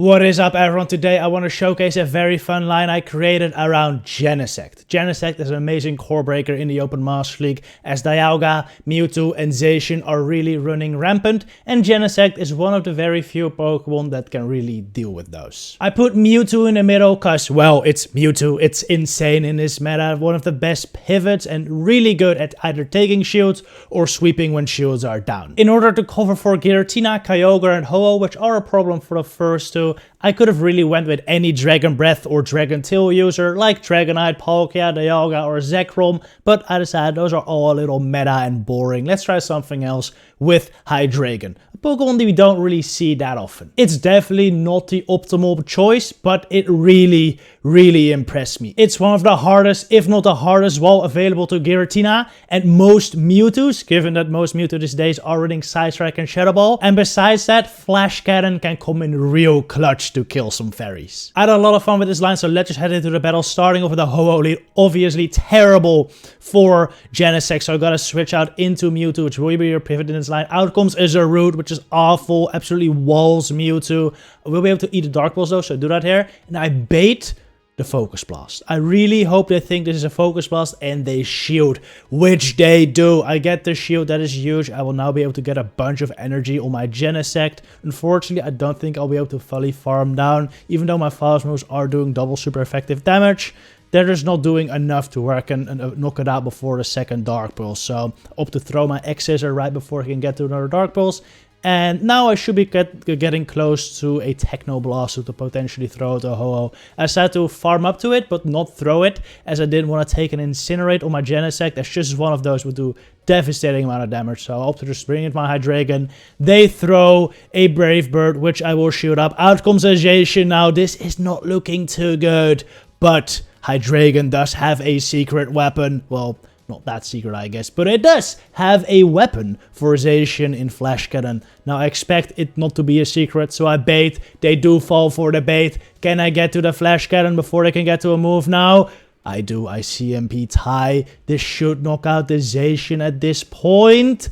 What is up, everyone? Today I want to showcase a very fun line I created around Genesect. Genesect is an amazing core breaker in the Open Master League, as Dialga, Mewtwo and Zacian are really running rampant, and Genesect is one of the very few Pokemon that can really deal with those. I put Mewtwo in the middle cause, well, it's Mewtwo, it's insane in this meta, one of the best pivots and really good at either taking shields or sweeping when shields are down. In order to cover for Giratina, Kyogre and Ho-Oh, which are a problem for the first two, I could have really went with any Dragon Breath or Dragon Tail user like Dragonite, Palkia, Dialga or Zekrom, but I decided those are all a little meta and boring. Let's try something else with Hydreigon, a Pokemon that we don't really see that often. It's definitely not the optimal choice, but it really impressed me. It's one of the hardest, if not the hardest wall available to Giratina and most Mewtwo's, given that most Mewtwo these days are running Side Strike and Shadow Ball, and besides that, Flash Cannon can come in real clutch to kill some Fairies. I had a lot of fun with this line, so let's just head into the battle, starting off with the Ho-Oh lead. Obviously terrible for Genesect, so I gotta switch out into Mewtwo, which will be your pivot in this line. Out comes a Zarude, which is awful, absolutely walls Mewtwo. We'll be able to eat the Dark Balls though, so do that here. And I bait the Focus Blast. I really hope they think this is a Focus Blast and they shield, which they do. I get the shield, that is huge. I will now be able to get a bunch of energy on my Genesect. Unfortunately, I don't think I'll be able to fully farm down, even though my fast moves are doing double super effective damage. They're just not doing enough to where I can knock it out before the second Dark Pulse. So I opt to throw my X-Scissor right before I can get to another Dark Pulse. And now I should be getting close to a Techno Blast to potentially throw it to Ho-Oh. I decided to farm up to it, but not throw it, as I didn't want to take an Incinerate on my Genesect. That's just one of those would do devastating amount of damage. So I opted to just bring in my Hydreigon. They throw a Brave Bird, which I will shoot up. Out comes a Zacian now. This is not looking too good, but Hydreigon does have a secret weapon. Well, not that secret, I guess, but it does have a weapon for Zacian in Flash Cannon. Now, I expect it not to be a secret, so I bait. They do fall for the bait. Can I get to the Flash Cannon before they can get to a move now? I do. I CMP tie. This should knock out the Zacian at this point,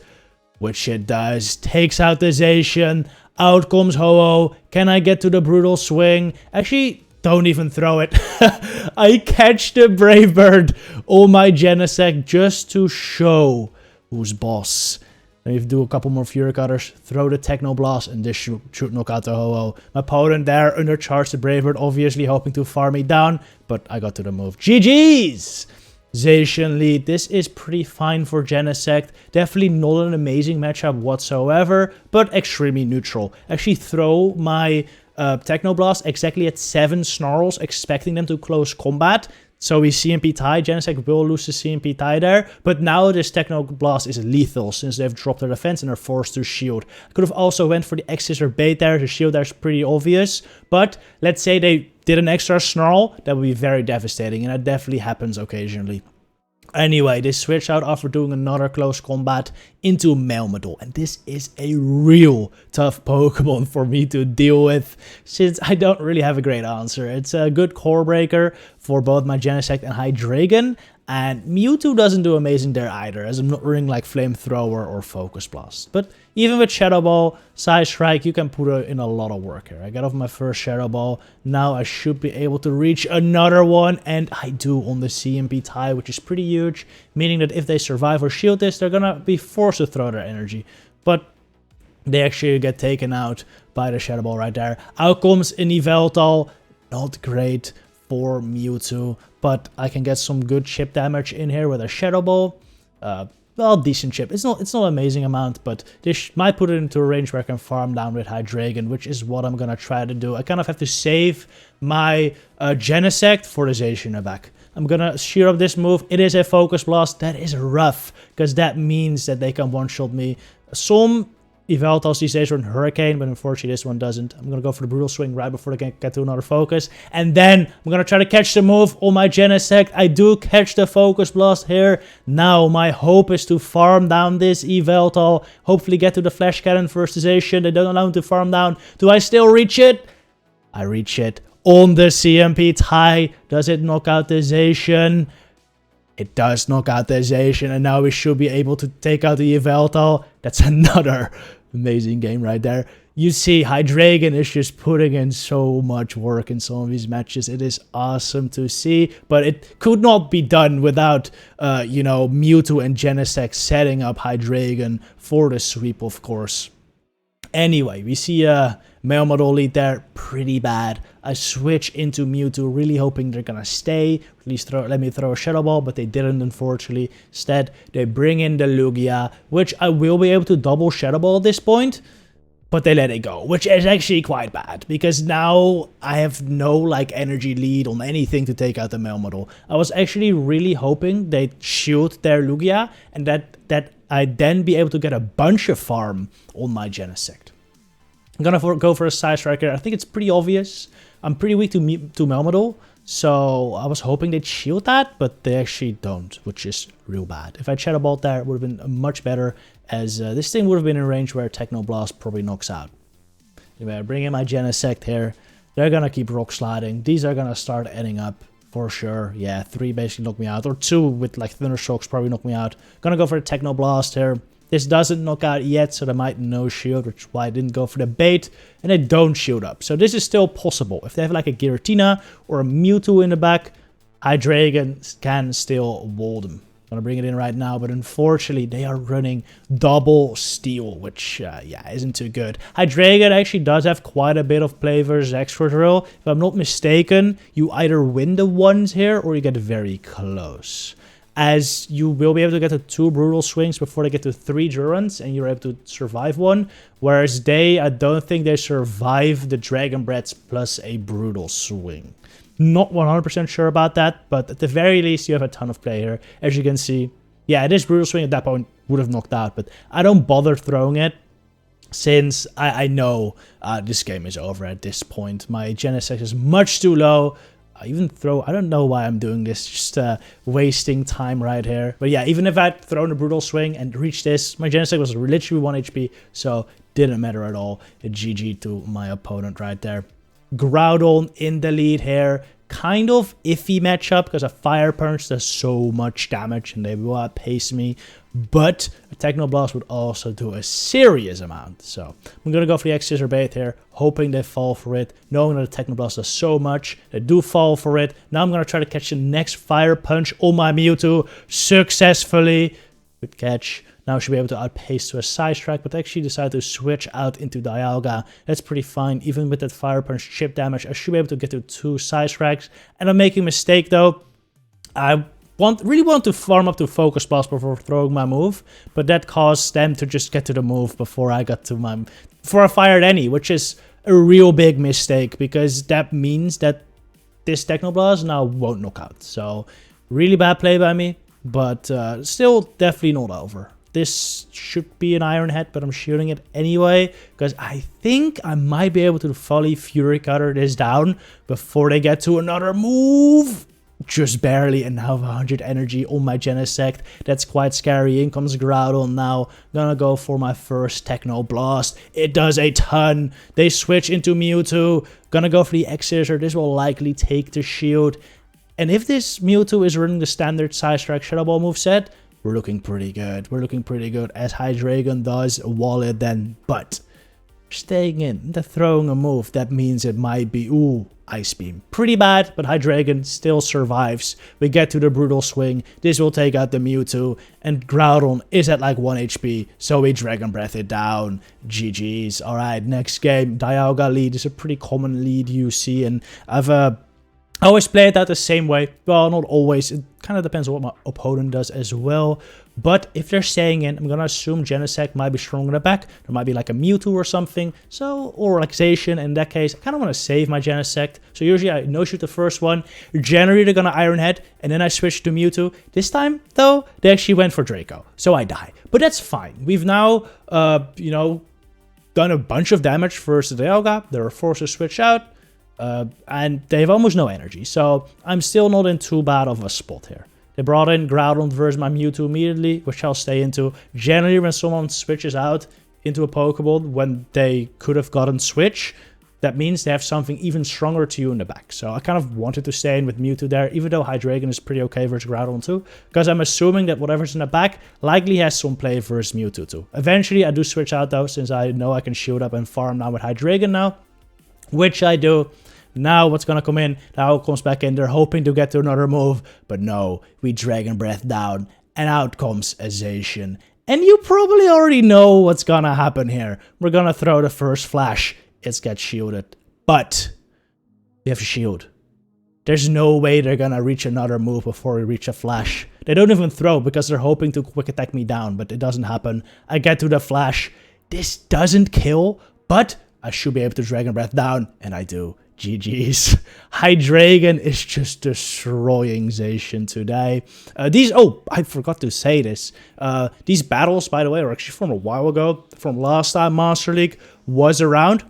which it does. Takes out the Zacian. Out comes Ho-Oh. Can I get to the Brutal Swing? Actually, don't even throw it. I catch the Brave Bird on my Genesect just to show who's boss. Then you do a couple more Fury Cutters, throw the Techno Blast, and this should knock out the Ho-Oh. My opponent there undercharged the Brave Bird, obviously hoping to farm me down, but I got to the move. GG's! Zacian lead. This is pretty fine for Genesect. Definitely not an amazing matchup whatsoever, but extremely neutral. Actually throw my Techno Blast exactly at 7 Snarls, expecting them to close combat. So we CMP tie. Genesect will lose the CMP tie there. But now this Techno Blast is lethal since they've dropped their defense and are forced to shield. I could have also went for the X-Scissor bait there. The shield there is pretty obvious. But let's say they did an extra Snarl. That would be very devastating. And that definitely happens occasionally. Anyway, they switch out after doing another close combat into Melmetal. And this is a real tough Pokemon for me to deal with, since I don't really have a great answer. It's a good core breaker for both my Genesect and Hydreigon. And Mewtwo doesn't do amazing there either, as I'm not running like Flamethrower or Focus Blast. But even with Shadow Ball, Side Strike, you can put in a lot of work here. I got off my first Shadow Ball. Now I should be able to reach another one. And I do on the CMP tie, which is pretty huge. Meaning that if they survive or shield this, they're gonna be forced to throw their energy. But they actually get taken out by the Shadow Ball right there. Out comes an Yveltal. Not great for Mewtwo, but I can get some good chip damage in here with a Shadow Ball. Well, decent chip. It's not an amazing amount, but this might put it into a range where I can farm down with Hydreigon, which is what I'm gonna try to do. I kind of have to save my Genesect for the Zacian back. I'm gonna shear up this move. It is a Focus Blast. That is rough, because that means that they can one-shot me. Some Yveltals these days run Hurricane, but unfortunately this one doesn't. I'm going to go for the Brutal Swing right before they can get to another Focus. And then I'm going to try to catch the move on my Genesect. I do catch the Focus Blast here. Now my hope is to farm down this Yveltal. Hopefully get to the Flash Cannon versus Zacian. They don't allow him to farm down. Do I still reach it? I reach it on the CMP tie. Does it knock out the Zacian? It does knock out the Zacian, and now we should be able to take out the Yveltal. That's another amazing game right there. you see Hydreigon is just putting in so much work in some of these matches. It is awesome to see, but it could not be done without, you know, Mewtwo and Genesect setting up Hydreigon for the sweep, of course. Anyway, we see a male model lead there, pretty bad. I switch into Mewtwo, really hoping they're gonna stay. At least let me throw a Shadow Ball, but they didn't, unfortunately. Instead, they bring in the Lugia, which I will be able to double Shadow Ball at this point. But they let it go, which is actually quite bad, because now I have no, like, energy lead on anything to take out the male model. I was actually really hoping they'd shield their Lugia, and that I'd then be able to get a bunch of farm on my Genesect. I'm gonna go for a Side Striker. I think it's pretty obvious. I'm pretty weak to Melmetal, so I was hoping they'd shield that, but they actually don't, which is real bad. If I Shadow Balled there, it would have been much better, as this thing would have been in range where Techno Blast probably knocks out. Anyway, I bring in my Genesect here. They're gonna keep Rock Sliding. These are gonna start adding up for sure. Yeah, 3 basically knock me out, or 2 with like Thunder Shocks probably knock me out. Gonna go for a Techno Blast here. This doesn't knock out yet, so they might no shield, which is why I didn't go for the bait. And they don't shield up. So this is still possible. If they have like a Giratina or a Mewtwo in the back, Hydreigon can still wall them. I'm gonna bring it in right now, but unfortunately they are running double Steel, which yeah, isn't too good. Hydreigon actually does have quite a bit of play versus Excadrill. If I'm not mistaken, you either win the ones here or you get very close, as you will be able to get to 2 Brutal Swings before they get to 3 Durants, and you're able to survive one. Whereas I don't think they survive the Dragon Breaths plus a Brutal Swing. Not 100% sure about that, but at the very least, you have a ton of play here. As you can see, yeah, it is Brutal Swing at that point, would have knocked out, but I don't bother throwing it, since I know this game is over at this point. My Genesect is much too low. I don't know why I'm doing this, just wasting time right here. But yeah, even if I'd thrown a Brutal Swing and reached this, my Genesect was literally 1 HP, so didn't matter at all. A GG to my opponent right there. Groudon in the lead here. Kind of iffy matchup, because a Fire Punch does so much damage and they will outpace me. But a Techno Blast would also do a serious amount. So I'm going to go for the X-Scissor Bait here, hoping they fall for it. Knowing that the Techno Blast does so much, they do fall for it. Now I'm going to try to catch the next Fire Punch on my Mewtwo successfully. Good catch. Now I should be able to outpace to a Side Strike, but actually decided to switch out into Dialga. That's pretty fine. Even with that Fire Punch chip damage, I should be able to get to 2 Side Strikes. And I'm making a mistake though. I really want to farm up to Focus Blast before throwing my move, but that caused them to just get to the move before I got to before I fired any, which is a real big mistake, because that means that this Techno Blast now won't knock out. So really bad play by me, but still definitely not over. This should be an Iron Head, but I'm shooting it anyway, because I think I might be able to fully Fury Cutter this down before they get to another move. Just barely, and now 100 energy on my Genesect. That's quite scary. In comes Groudon now. Gonna go for my first Techno Blast. It does a ton. They switch into Mewtwo. Gonna go for the X-Scissor. This will likely take the shield. And if this Mewtwo is running the standard Side Strike Shadow Ball moveset, we're looking pretty good. We're looking pretty good, as Hydreigon does wall it then. But staying in, they're throwing a move. That means it might be, ooh, Ice Beam. Pretty bad, but Hydreigon still survives. We get to the Brutal Swing. This will take out the Mewtwo. And Groudon is at like 1 HP, so we Dragon Breath it down. GG's. Alright, next game. Dialga lead is a pretty common lead you see, and I always play it out the same way. Well, not always. It kind of depends on what my opponent does as well. But if they're staying in, I'm going to assume Genesect might be strong in the back. There might be like a Mewtwo or something. So, or Relaxation. In that case, I kind of want to save my Genesect. So usually I no-shoot the first one. Generally, they're going to Iron Head. And then I switch to Mewtwo. This time, though, they actually went for Draco. So I die. But that's fine. We've now, you know, done a bunch of damage versus Dialga. They're forced to switch out. And they have almost no energy, so I'm still not in too bad of a spot here. They brought in Groudon versus my Mewtwo immediately, which I'll stay into. Generally, when someone switches out into a Pokeball when they could have gotten Switch, that means they have something even stronger to you in the back. So I kind of wanted to stay in with Mewtwo there, even though Hydreigon is pretty okay versus Groudon too, because I'm assuming that whatever's in the back likely has some play versus Mewtwo too. Eventually I do switch out though, since I know I can shield up and farm now with Hydreigon now, which I do. Now what's gonna come in? Now comes back in. They're hoping to get to another move, but no, we Dragon Breath down, and out comes a Zacian. And you probably already know what's gonna happen here. We're gonna throw the first flash. It gets shielded, but we have a shield. There's no way they're gonna reach another move before we reach a flash. They don't even throw because they're hoping to quick attack me down, but it doesn't happen. I get to the flash. This doesn't kill, but I should be able to Dragon Breath down, and I do. GG's. Hydreigon is just destroying Zacian today. I forgot to say this. These battles, by the way, are actually from a while ago, from last time Master League was around.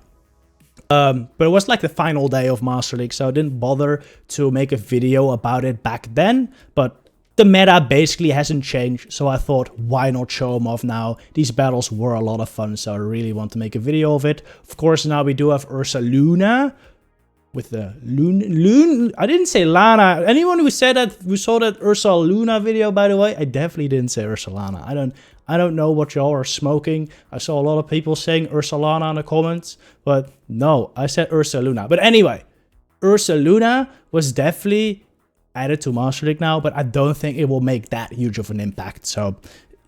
But it was like the final day of Master League, so I didn't bother to make a video about it back then. But the meta basically hasn't changed, so I thought, why not show them off now? These battles were a lot of fun, so I really want to make a video of it. Of course, now we do have Ursaluna with the Loon. I didn't say Lana. Anyone who said that, who saw that Ursaluna video, by the way, I definitely didn't say Ursalana. I don't know what y'all are smoking. I saw a lot of people saying Ursalana in the comments, but no, I said Ursaluna. But anyway, Ursaluna was definitely added to Master League now, but I don't think it will make that huge of an impact. So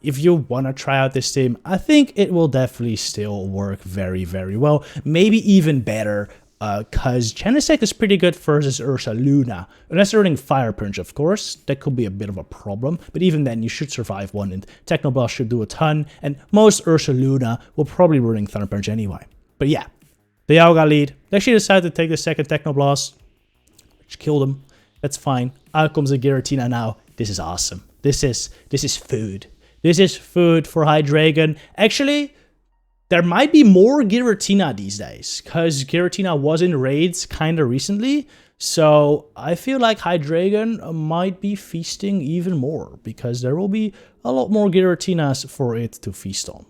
if you want to try out this team, I think it will definitely still work very, very well. Maybe even better, because Genesect is pretty good versus Ursaluna. Unless they're running Fire Punch, of course. That could be a bit of a problem. But even then, you should survive one, and Technoblast should do a ton. And most Ursaluna will probably be running Thunder Punch anyway. But yeah, the Dialga lead. They actually decided to take the second Technoblast, which killed him. That's fine. Out comes a Giratina now. This is awesome. This is food. This is food for Hydreigon. Actually, there might be more Giratina these days, because Giratina was in raids kind of recently. So I feel like Hydreigon might be feasting even more, because there will be a lot more Giratinas for it to feast on.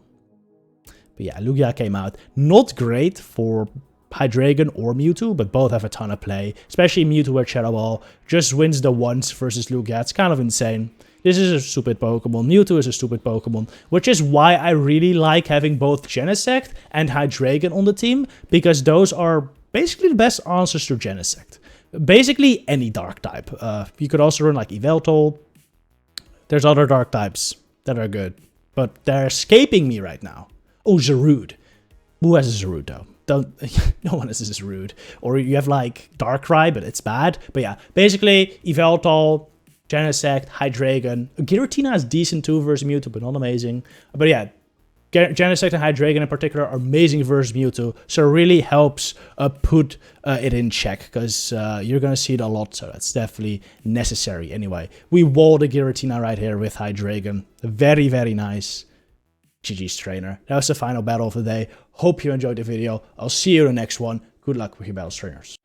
But yeah, Lugia came out. Not great for Hydreigon or Mewtwo, but both have a ton of play. Especially Mewtwo with Shadow Ball. Just wins the once versus Lugia. It's kind of insane. This is a stupid Pokemon. Mewtwo is a stupid Pokemon, which is why I really like having both Genesect and Hydreigon on the team, because those are basically the best answers to Genesect. Basically any dark type. You could also run like Yveltal. There's other dark types that are good, but they're escaping me right now. Oh, Zarude. Who has a Zarude though? No one has a Zarude. Or you have like Darkrai, but it's bad. But yeah, basically Yveltal, Genesect, Hydreigon. Giratina is decent too versus Mewtwo, but not amazing. But yeah, Genesect and Hydreigon in particular are amazing versus Mewtwo. So it really helps put it in check, because you're going to see it a lot. So that's definitely necessary. Anyway, we wall the Giratina right here with Hydreigon. Very, very nice. GG's trainer. That was the final battle of the day. Hope you enjoyed the video. I'll see you in the next one. Good luck with your battles, trainers.